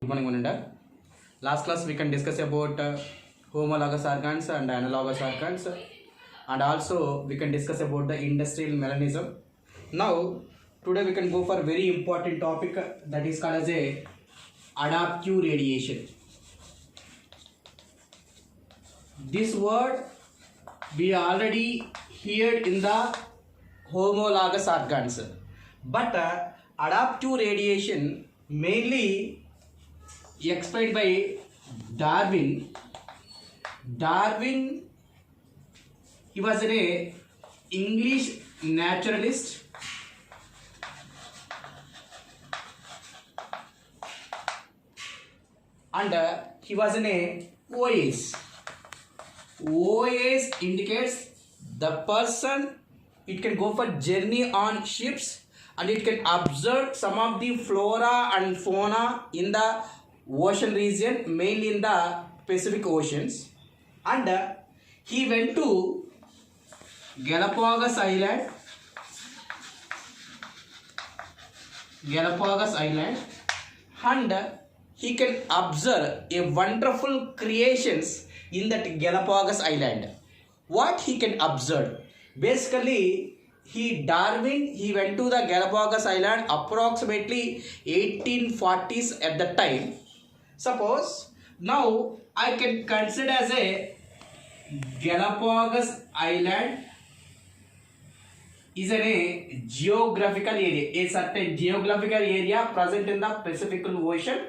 Good morning, Maninda. Last class we can discuss about homologous organs and analogous organs, and also we can discuss about the industrial mechanism. Now, today we can go for a very important topic that is called as a adaptive radiation. This word we already heard in the homologous organs, but adaptive radiation mainly explained by Darwin. Darwin, he was an English naturalist, and he was an OAS. OAS indicates the person, it can go for journey on ships and it can observe some of the flora and fauna in the ocean region, mainly in the Pacific Oceans. And he went to Galapagos Island, and he can observe a wonderful creations in that Galapagos Island. What he can observe? Basically, Darwin went to the Galapagos Island approximately 1840s at the time. Suppose now I can consider as a Galapagos Island is a geographical area, a certain geographical area present in the Pacific Ocean.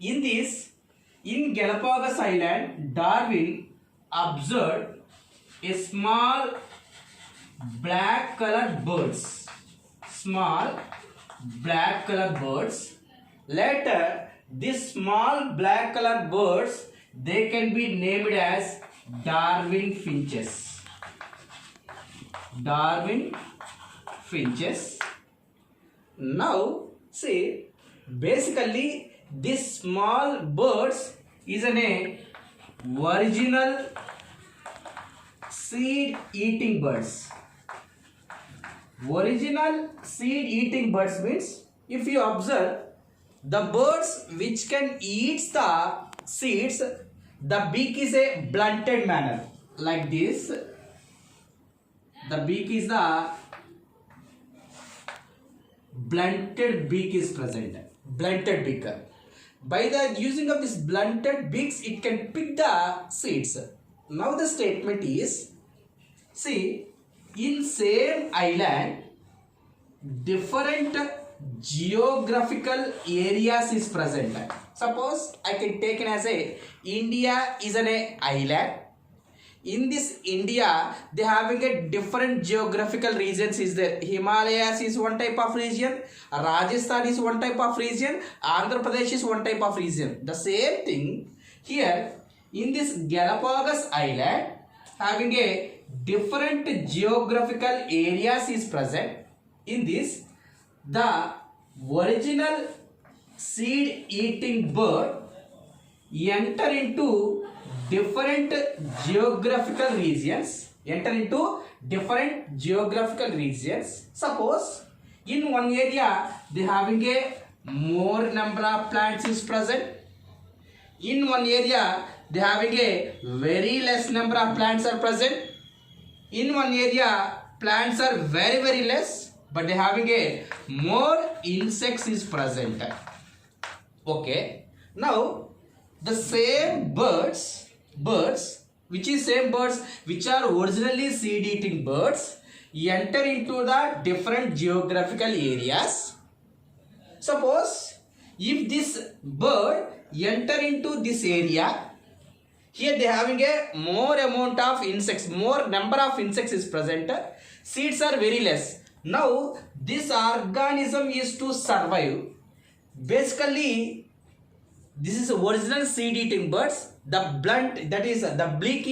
In Galapagos Island, Darwin observed a small black colored birds. Later, these small black colored birds, they can be named as Darwin finches. Now, see, basically, this small birds is an original seed eating birds. Original seed eating birds means, if you observe the birds which can eat the seeds, the beak is a blunted manner like this. The beak is the blunted beak is present. Blunted beak. By the using of this blunted beaks, it can pick the seeds. Now the statement is, see, in same island, different geographical areas is present. Suppose I can take it as a India is an island. In this India, they having a different geographical regions is there. Himalayas is one type of region, Rajasthan is one type of region, Andhra Pradesh is one type of region. The same thing here in this Galapagos Island, having a different geographical areas is present. In this, the original seed eating bird enter into different geographical regions. Suppose in one area they having a more number of plants is present. In one area they having a very less number of plants are present. In one area plants are very, very less, but they having a more insects is present. Okay. Now the same birds which are originally seed eating birds enter into the different geographical areas. Suppose if this bird enter into this area, here they having a more amount of insects, more number of insects is present. Seeds are very less. Now this organism is to survive. Basically, this is original seed eating birds. The beak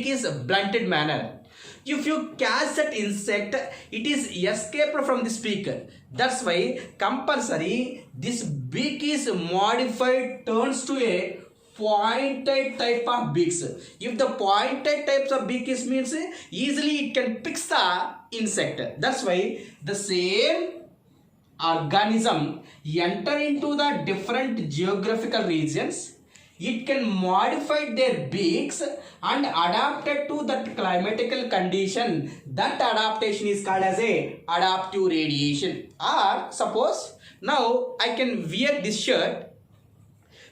is blunted manner. If you catch that insect, it is escaped from this beak. That's why compulsory this beak is modified, turns to a pointed type of beaks. If the pointed types of beak is means easily it can pick the insect. That's why the same organism enter into the different geographical regions, it can modify their beaks and adapt it to that climatical condition. That adaptation is called as a adaptive radiation. Or suppose now I can wear this shirt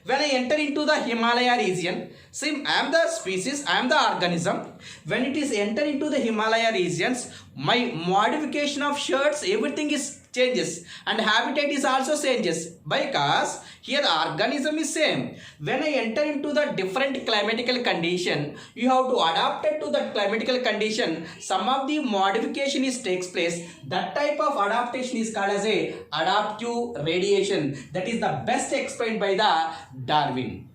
when I enter into the Himalaya region. See, I am the species, I am the organism. When it is enter into the Himalaya regions, my modification of shirts, everything is changes and habitat is also changes, because here the organism is same. When I enter into the different climatical condition, you have to adapt it to that climatical condition. Some of the modification is takes place. That type of adaptation is called as a adaptive radiation. That is the best explained by the Darwin.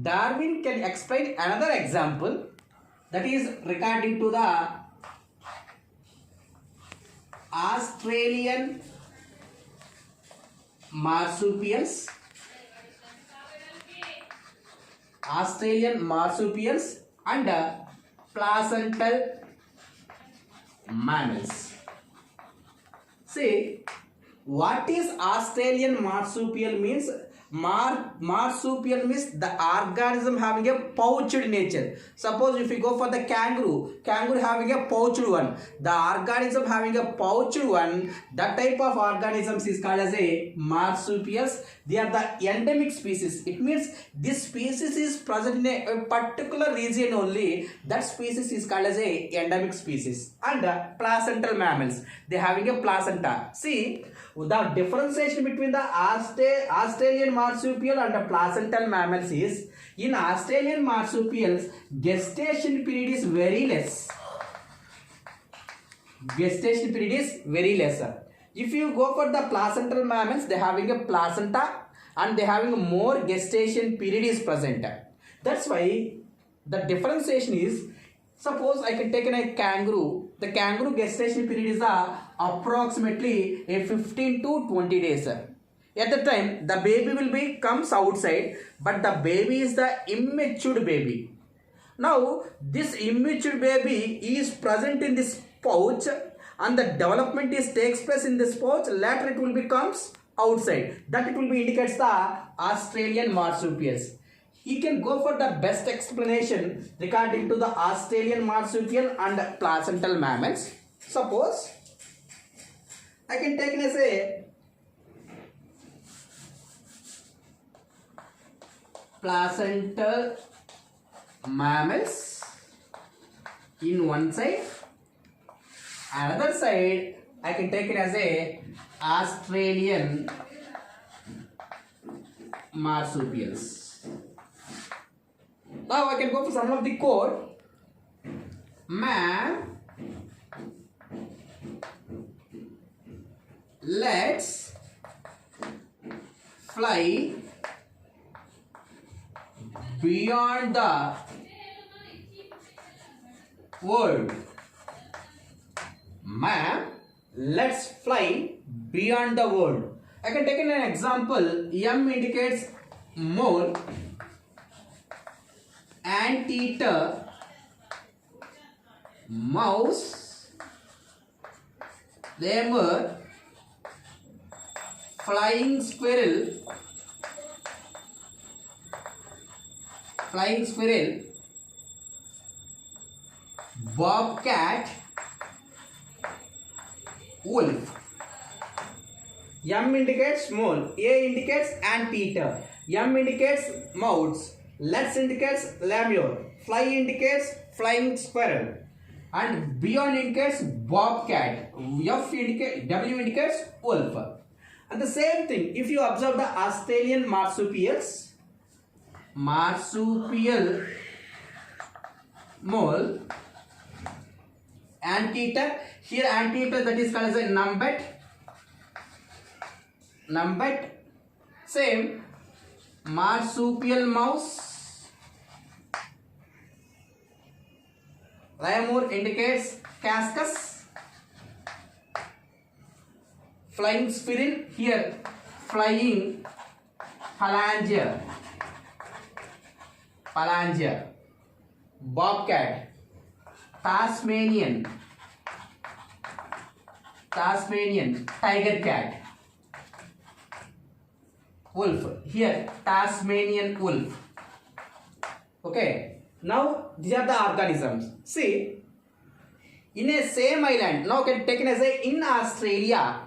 Darwin can explain another example, that is regarding to the Australian marsupials. Australian marsupials and placental mammals. See, what is Australian marsupial means? Marsupial means the organism having a pouched nature. Suppose if you go for the kangaroo having a pouched one, the organism having a pouched one, that type of organisms is called as a marsupials. They are the endemic species. It means this species is present in a particular region only. That species is called as a endemic species. And placental mammals, they having a placenta. See, the differentiation between the Australian marsupial and the placental mammals is, in Australian marsupials, gestation period is very less. Gestation period is very lesser. If you go for the placental mammals, they having a placenta and they having more gestation period is present. That's why the differentiation is, suppose I can take a kangaroo. The kangaroo gestation period is approximately a 15 to 20 days. At the time, the baby will comes outside, but the baby is the immature baby. Now, this immature baby is present in this pouch, and the development takes place in this pouch. Later, it will becomes outside. That it will be indicates the Australian marsupials. He can go for the best explanation regarding to the Australian marsupial and placental mammals. Suppose I can take it as a placental mammals in one side, another side I can take it as a Australian marsupials. Now I can go for some of the code. Man, let's fly beyond the world. Man, let's fly beyond the world. I can take an example. M indicates mole, anteater, mouse, lemur, flying squirrel, bobcat, wolf. M indicates mole, A indicates anteater, M indicates mouse, let's indicates lemur, fly indicates flying squirrel, and beyond indicates bobcat, W indicates wolf. And the same thing, if you observe the Australian marsupials, marsupial mole, anteater, here anteater, that is called as a numbat, same, marsupial mouse, lemur indicates cascus, flying squirrel, here flying phalangia, bobcat, Tasmanian, Tasmanian tiger cat, wolf. Here Tasmanian wolf. Okay. Now these are the organisms. See, in a same island. Now can taken as a in Australia.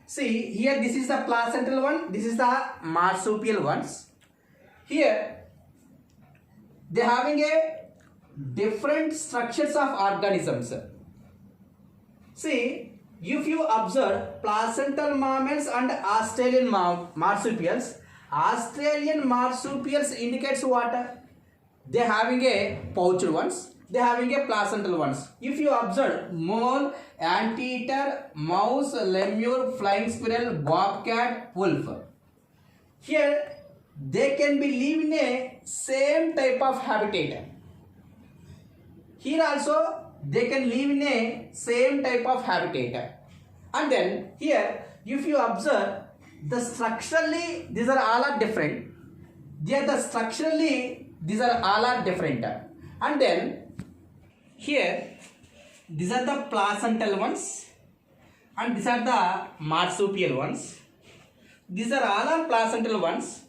See here, this is the placental one. This is the marsupial ones. Here they having a different structures of organisms. See, if you observe placental mammals and Australian marsupials, Australian marsupials indicates what? They having a pouched ones, they having a placental ones. If you observe mole, anteater, mouse, lemur, flying squirrel, bobcat, wolf, here they can be live in a same type of habitat. Here also they can live in a same type of habitat. And then here, if you observe, the structurally these are all are different. These are all are different. And then here these are the placental ones and these are the marsupial ones. These are all are placental ones.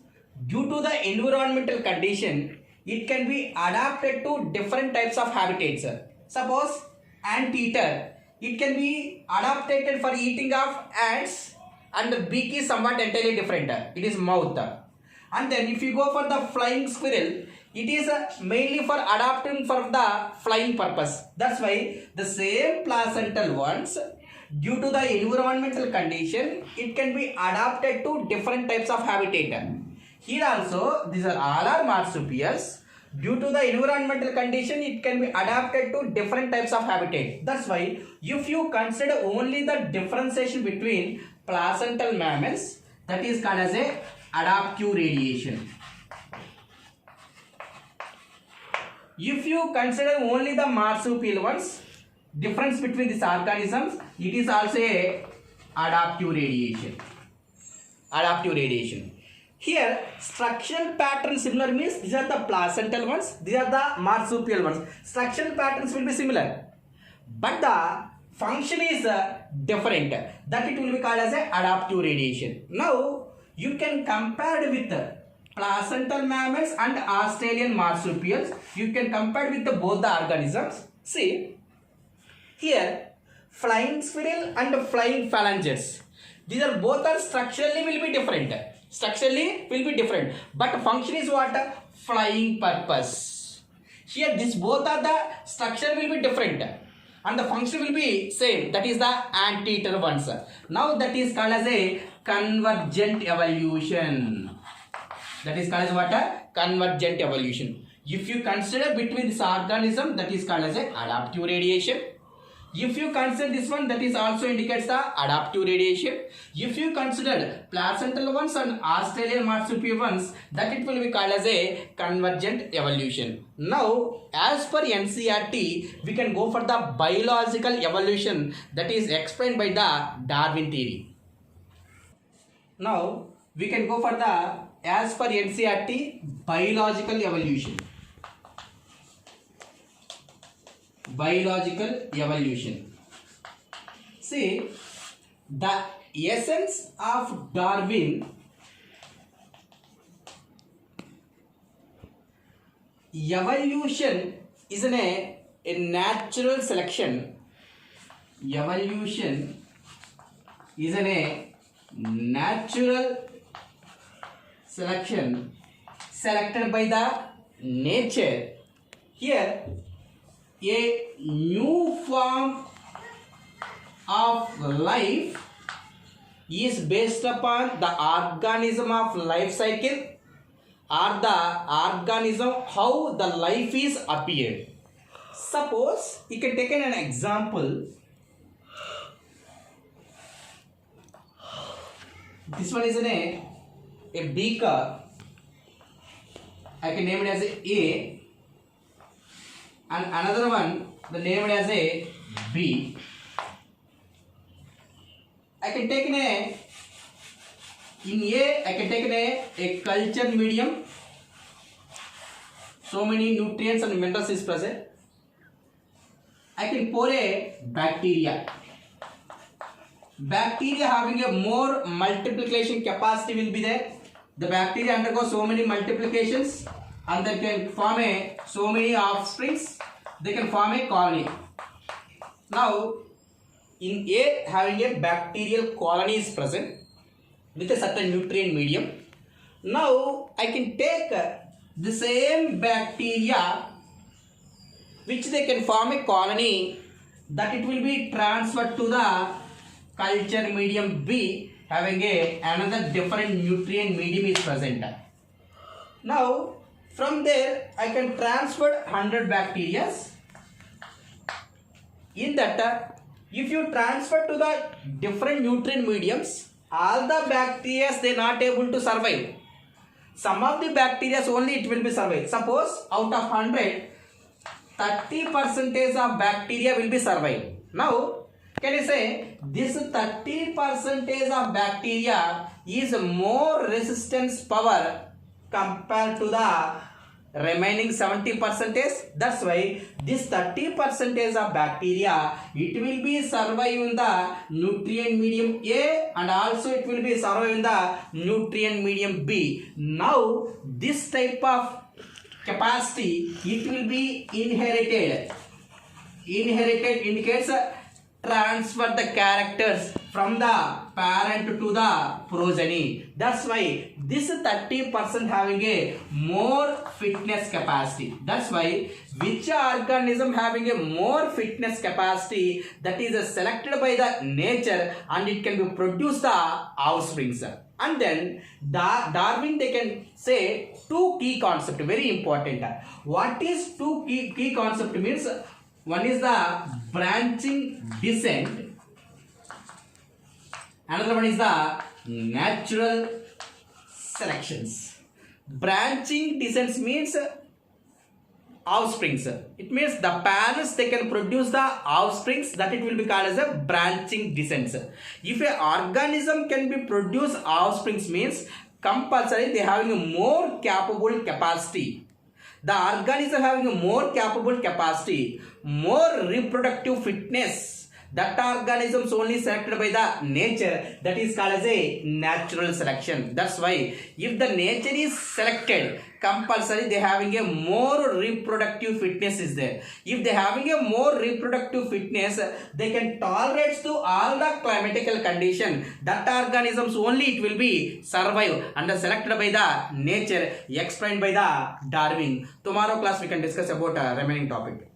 Due to the environmental condition, it can be adapted to different types of habitats. Suppose anteater, it can be adapted for eating of ants, and the beak is somewhat entirely different. It is mouth. And then if you go for the flying squirrel, it is mainly for adapting for the flying purpose. That's why the same placental ones, due to the environmental condition, it can be adapted to different types of habitat. Here also, these are all are marsupials. Due to the environmental condition, it can be adapted to different types of habitat. That's why if you consider only the differentiation between placental mammals, that is called as a adaptive radiation. If you consider only the marsupial ones, difference between these organisms, it is also a adaptive radiation. Adaptive radiation. Here, structural pattern similar means these are the placental ones, these are the marsupial ones. Structural patterns will be similar, but the function is different. That it will be called as a adaptive radiation. Now, you can compare with placental mammals and Australian marsupials. You can compare with both the organisms. See, here, flying squirrel and flying phalanges. These are both are structurally will be different. Structurally will be different, but function is what? Flying purpose. Here this both are the structure will be different and the function will be same, that is the anteater ones. Now that is called as a convergent evolution. That is called as what? Convergent evolution. If you consider between this organism, that is called as a adaptive radiation. If you consider this one, that is also indicates the adaptive radiation. If you consider placental ones and Australian marsupial ones, that it will be called as a convergent evolution. Now, as per NCERT, we can go for the biological evolution that is explained by the Darwin theory. Now, we can go for the, as per NCERT, biological evolution. Biological evolution. See, the essence of Darwin evolution is a natural selection. Evolution is a natural selection selected by the nature. Here, a new form of life is based upon the organism of life cycle or the organism how the life is appeared. Suppose you can take an example. This one is a beaker. I can name it as A. And another one, the named as a B. I can take in A, I can take a culture medium. So many nutrients and minerals is present. I can pour a bacteria. bacteria having a more multiplication capacity will be there. The bacteria undergo so many multiplications and they can form so many offsprings. They can form a colony. Now, in A, having a bacterial colony is present with a certain nutrient medium. Now, I can take the same bacteria which they can form a colony, that it will be transferred to the culture medium B having another different nutrient medium is present. Now, from there I can transfer 100 bacteria. In that, if you transfer to the different nutrient mediums, all the bacteria they not able to survive. Some of the bacteria only it will be survive. Suppose out of 100, 30% of bacteria will be survive. Now, can you say this 30% of bacteria is more resistance power compared to the remaining 70%? That's why this 30% of bacteria, it will be survive in the nutrient medium A and also it will be survive in the nutrient medium B. Now, this type of capacity, it will be inherited. Inherited indicates transfer the characters from the parent to the progeny. That's why this 30% having a more fitness capacity. That's why which organism having a more fitness capacity, that is selected by the nature and it can be produce the offsprings. And then Darwin they can say two key concepts, very important. What is two key concept means? One is the branching descent, another one is the natural selections. Branching descent means offsprings. It means the parents they can produce the offsprings, that it will be called as a branching descent. If an organism can be produce offsprings means compulsory they having a more capable capacity. The organism having a more capable capacity, more reproductive fitness, that organisms only selected by the nature, that is called as a natural selection. That's why if the nature is selected, compulsory they having a more reproductive fitness is there. If they having a more reproductive fitness, they can tolerate to all the climatical condition. That organisms only it will be survive and selected by the nature, explained by the Darwin. Tomorrow class we can discuss about remaining topic.